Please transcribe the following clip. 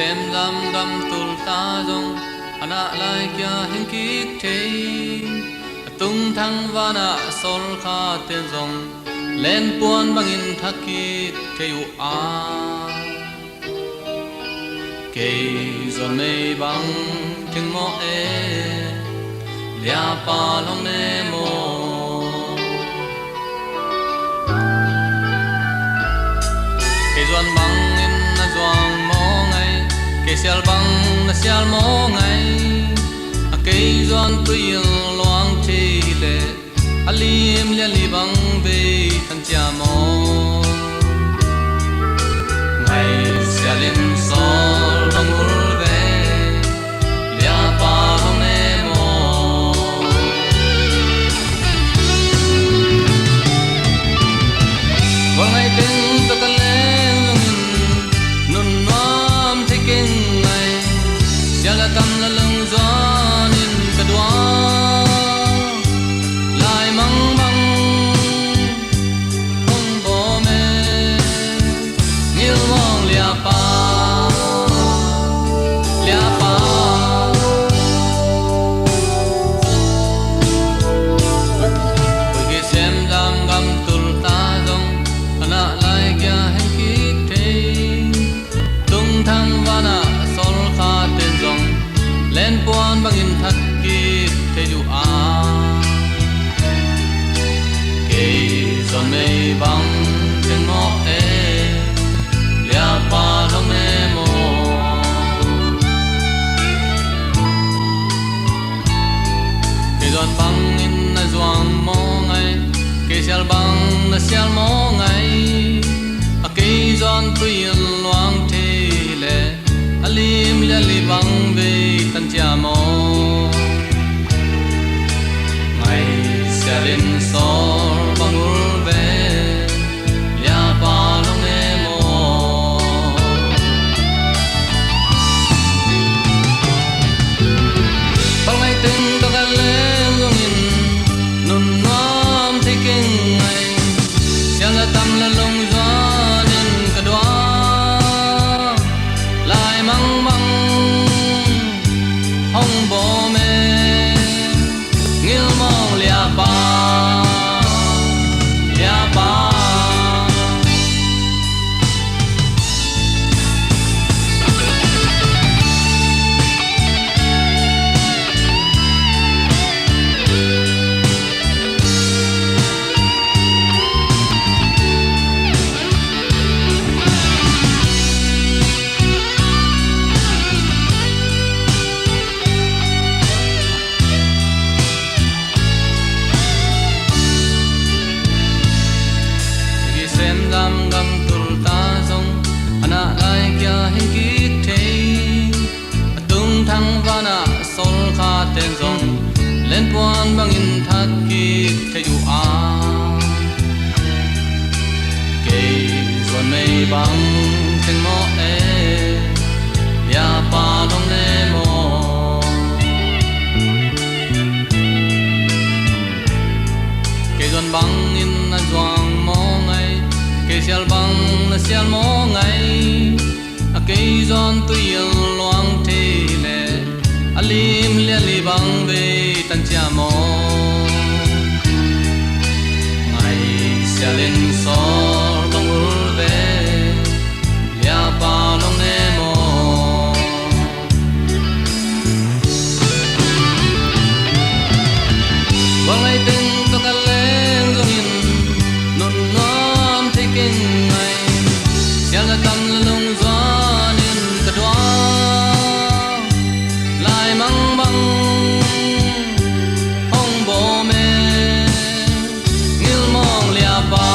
xem lam gam tul ta dong ana lai kya hin ki the tung thang vana sol kha ten dong len puan bangin thaki theu a ke zon mei bang thing mo e lia pa long ne mo ke zon bang in na zoang mo ngai ke sial bang na sial mo ngai a ke zon tuil loang thi le alim lia li bang be tan cha mo ngai sialin sol bang ul ve lia pa long ne mo wang ai ten to ka le nun nom taking ngai siala tam la lung zon in ka dwa lai mang bang hong bo me ngil mong lia pa oi ke sem dam gam tul ta dong ana lai kya hen ki the tung thang vana sol kha ten dong len puan bangin thak ki the ju a ke zon mei bang ten mo e lia pa long ne mo ke zon bang in na zoang mo ngai ke sial bang na sial mo ngai a ke zon tuil loang the le alim lia li bang ve tan cha mo ngai sialin sol bang ul ve lia pa long ne mo bang ngai ten to ka le long in nun nom taking ngai siala tam la long zon in ka dwa lai mang bang hong bo me ngil mong lia pa gam gam tul ta zong ana ai kya hin ki the tung thang vana sol kha ten zong len puan bangin thak ki the ju a ke zon mei bang ten mo e lia pa long ne mo ke zon bang in na zoang mo ngai ke sial bang na sial mo ngai a ke zon tuil loang the le alim lia li bang ve tan cha mo ngai sialin sol bang ul ve lia pa long ne mo wang ai ten to ka le zong in nun nom taking ngai siala tam la lung zon in ka dwa lai mang bang hong bo me ngil mong lia pa